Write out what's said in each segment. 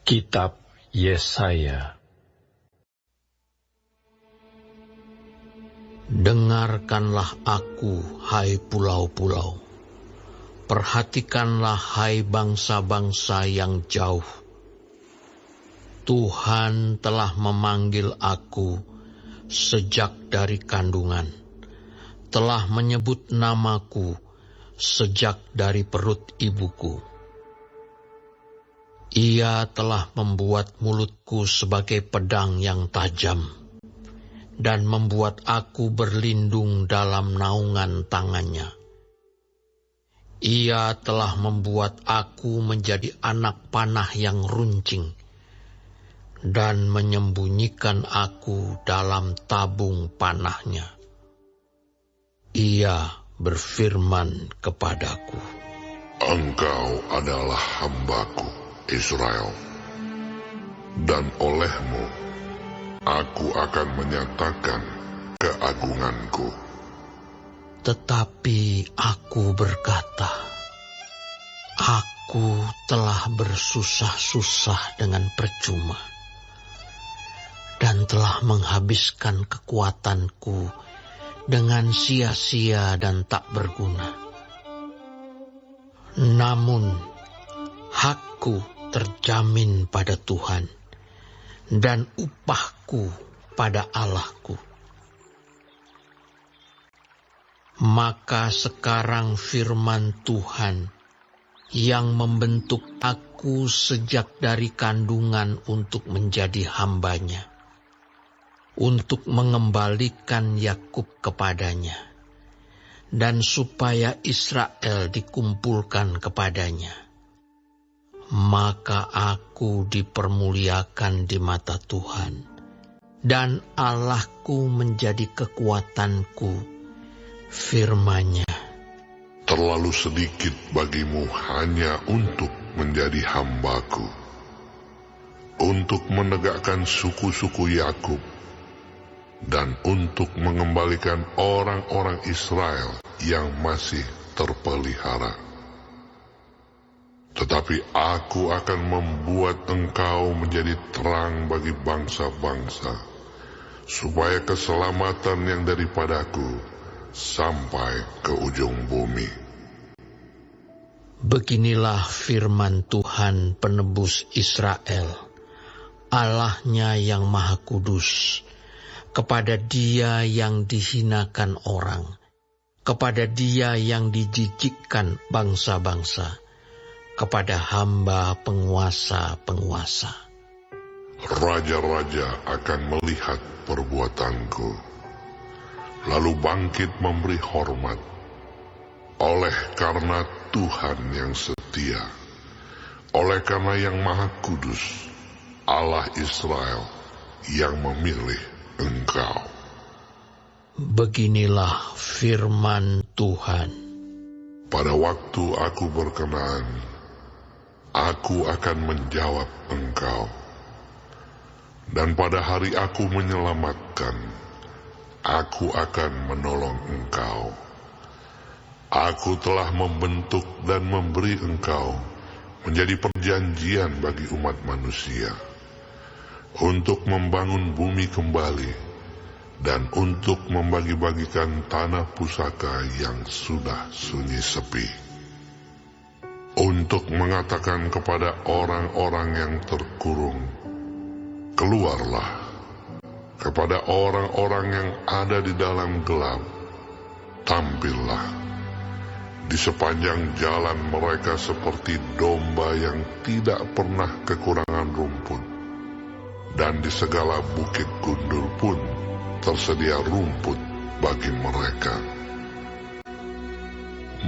Kitab Yesaya. Dengarkanlah aku, hai pulau-pulau. Perhatikanlah, hai bangsa-bangsa yang jauh. Tuhan telah memanggil aku sejak dari kandungan, telah menyebut namaku sejak dari perut ibuku. Ia telah membuat mulutku sebagai pedang yang tajam, dan membuat aku berlindung dalam naungan tangannya. Ia telah membuat aku menjadi anak panah yang runcing, dan menyembunyikan aku dalam tabung panahnya. Ia berfirman kepadaku, Engkau adalah hamba-Ku, Israel, dan olehmu aku akan menyatakan keagungan-Ku. Tetapi aku berkata, aku telah bersusah-susah dengan percuma, dan telah menghabiskan kekuatanku dengan sia-sia dan tak berguna. Namun, hakku terjamin pada Tuhan, dan upahku pada Allahku. Maka sekarang firman Tuhan yang membentuk aku sejak dari kandungan untuk menjadi hambanya, untuk mengembalikan Yakub kepadanya, dan supaya Israel dikumpulkan kepadanya. Maka aku dipermuliakan di mata Tuhan, dan Allahku menjadi kekuatanku. Firman-Nya, Terlalu sedikit bagimu hanya untuk menjadi hamba-Ku, untuk menegakkan suku-suku Yakub, dan untuk mengembalikan orang-orang Israel yang masih terpelihara. Tetapi aku akan membuat engkau menjadi terang bagi bangsa-bangsa, supaya keselamatan yang daripadaku sampai ke ujung bumi. beginilah firman Tuhan penebus Israel, Allahnya yang Maha Kudus, kepada Dia yang dihinakan orang, kepada Dia yang dijijikkan bangsa-bangsa, kepada hamba penguasa-penguasa. Raja-raja akan melihat perbuatanku, lalu bangkit memberi hormat, oleh karena Tuhan yang setia, oleh karena yang Maha Kudus, Allah Israel yang memilih engkau. Beginilah firman Tuhan. Pada waktu aku berkenan, aku akan menjawab engkau, dan pada hari aku menyelamatkan, aku akan menolong engkau. Aku telah membentuk dan memberi engkau menjadi perjanjian bagi umat manusia, untuk membangun bumi kembali, dan untuk membagi-bagikan tanah pusaka yang sudah sunyi sepi, untuk mengatakan kepada orang-orang yang terkurung, keluarlah, kepada orang-orang yang ada di dalam gelap, tampillah. Di sepanjang jalan mereka seperti domba yang tidak pernah kekurangan rumput, dan di segala bukit gundul pun tersedia rumput bagi mereka.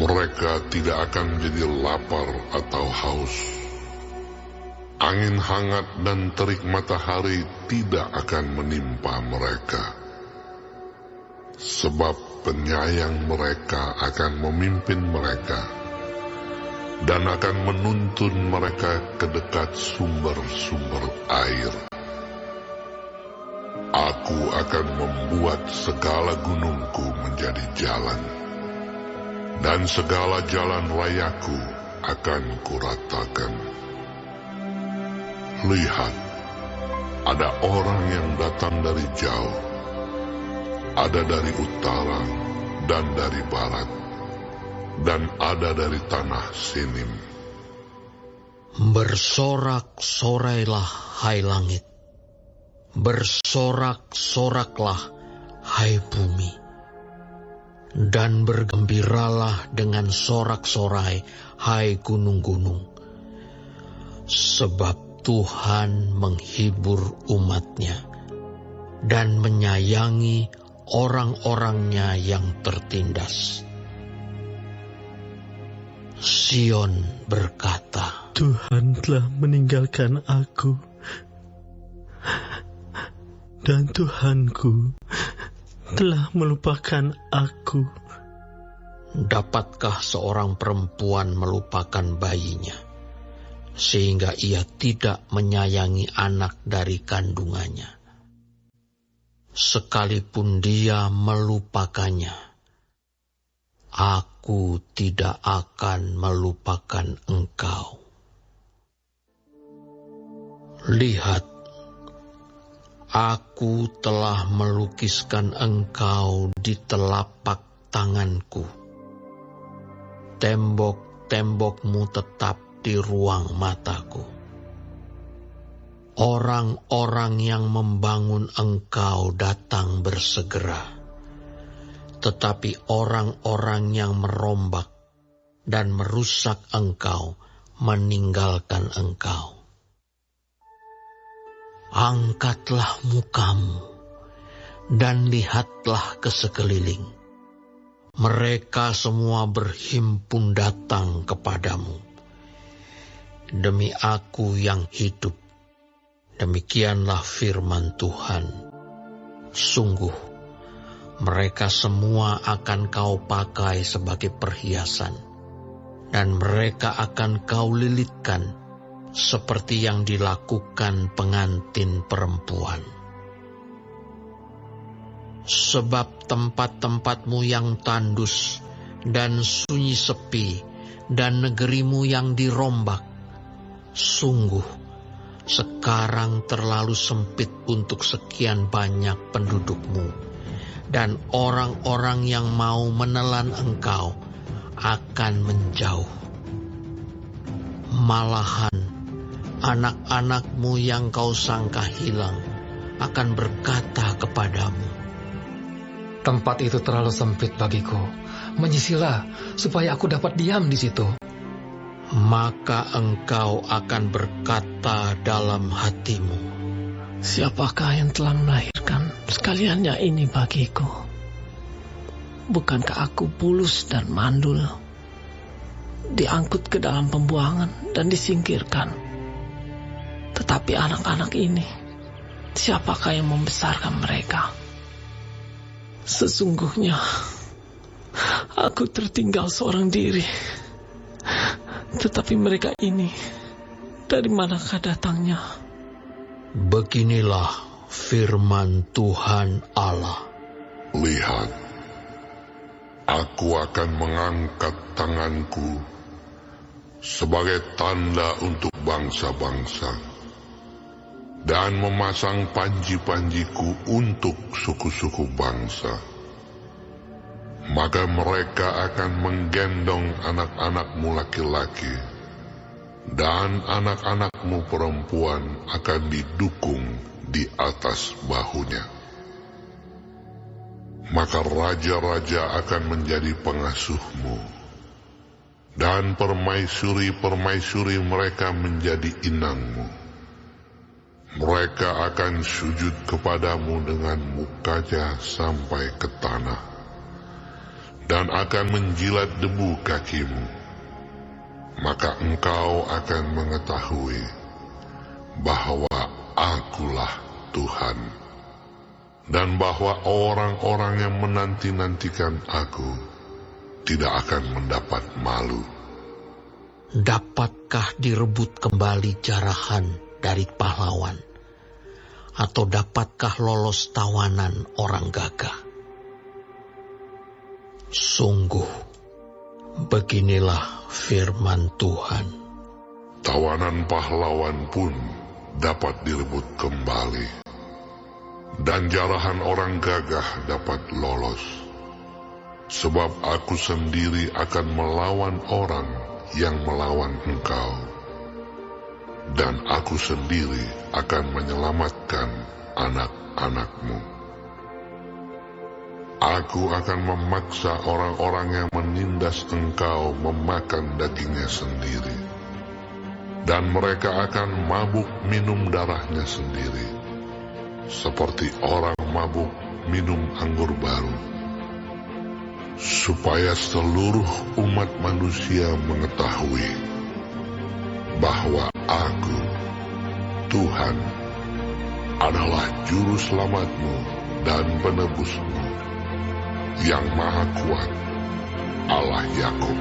Mereka tidak akan menjadi lapar atau haus. Angin hangat dan terik matahari tidak akan menimpa mereka, sebab penyayang mereka akan memimpin mereka, dan akan menuntun mereka ke dekat sumber-sumber air. Aku akan membuat segala gunungku menjadi jalan, dan segala jalan rayaku akan kuratakan. Lihat, ada orang yang datang dari jauh, ada dari utara dan dari barat, dan ada dari tanah Sinim. Bersorak-sorailah, hai langit. Bersorak-soraklah, hai bumi. Dan bergembiralah dengan sorak-sorai, hai gunung-gunung. Sebab Tuhan menghibur umat-Nya dan menyayangi orang-orangnya yang tertindas. Sion berkata, Tuhan telah meninggalkan aku, dan Tuhanku telah melupakan aku. dapatkah seorang perempuan melupakan bayinya, sehingga ia tidak menyayangi anak dari kandungannya? Sekalipun dia melupakannya, aku tidak akan melupakan engkau. Lihat, aku telah melukiskan engkau di telapak tanganku. Tembok-tembokmu tetap di ruang mataku. Orang-orang yang membangun engkau datang bersegera, tetapi orang-orang yang merombak dan merusak engkau meninggalkan engkau. Angkatlah mukamu dan lihatlah ke sekeliling. Mereka semua berhimpun datang kepadamu. Demi aku yang hidup, demikianlah firman Tuhan. Sungguh, mereka semua akan kau pakai sebagai perhiasan, dan mereka akan kau lilitkan seperti yang dilakukan pengantin perempuan. Sebab tempat-tempatmu yang tandus dan sunyi sepi, dan negerimu yang dirombak, sungguh sekarang terlalu sempit untuk sekian banyak pendudukmu, dan orang-orang yang mau menelan engkau akan menjauh. Malahan anak-anakmu yang kau sangka hilang akan berkata kepadamu, Tempat itu terlalu sempit bagiku. Menyisilah supaya aku dapat diam di situ. Maka engkau akan berkata dalam hatimu, Siapakah yang telah melahirkan sekaliannya ini bagiku? Bukankah aku bulus dan mandul, diangkut ke dalam pembuangan dan disingkirkan? Tetapi anak-anak ini, siapakah yang membesarkan mereka? Sesungguhnya aku tertinggal seorang diri. Tetapi mereka ini, dari manakah datangnya? beginilah firman Tuhan Allah. Lihat, aku akan mengangkat tanganku sebagai tanda untuk bangsa-bangsa, dan memasang panji-panjiku untuk suku-suku bangsa. Maka mereka akan menggendong anak-anakmu laki-laki, dan anak-anakmu perempuan akan didukung di atas bahunya. Maka raja-raja akan menjadi pengasuhmu, dan permaisuri-permaisuri mereka menjadi inangmu. Mereka akan sujud kepadamu dengan mukanya sampai ke tanah, dan akan menjilat debu kakimu. Maka engkau akan mengetahui bahwa akulah Tuhan, dan bahwa orang-orang yang menanti-nantikan aku tidak akan mendapat malu. Dapatkah direbut kembali jarahan dari pahlawan? Atau dapatkah lolos tawanan orang gagah? Sungguh, beginilah firman Tuhan. Tawanan pahlawan pun dapat direbut kembali, dan jarahan orang gagah dapat lolos. Sebab aku sendiri akan melawan orang yang melawan engkau, dan aku sendiri akan menyelamatkan anak-anakmu. Aku akan memaksa orang-orang yang menindas engkau memakan dagingnya sendiri, dan mereka akan mabuk minum darahnya sendiri, seperti orang mabuk minum anggur baru, supaya seluruh umat manusia mengetahui bahwa aku, Tuhan, adalah juru selamatmu dan penebusmu, yang Maha Kuat, Allah Yakub.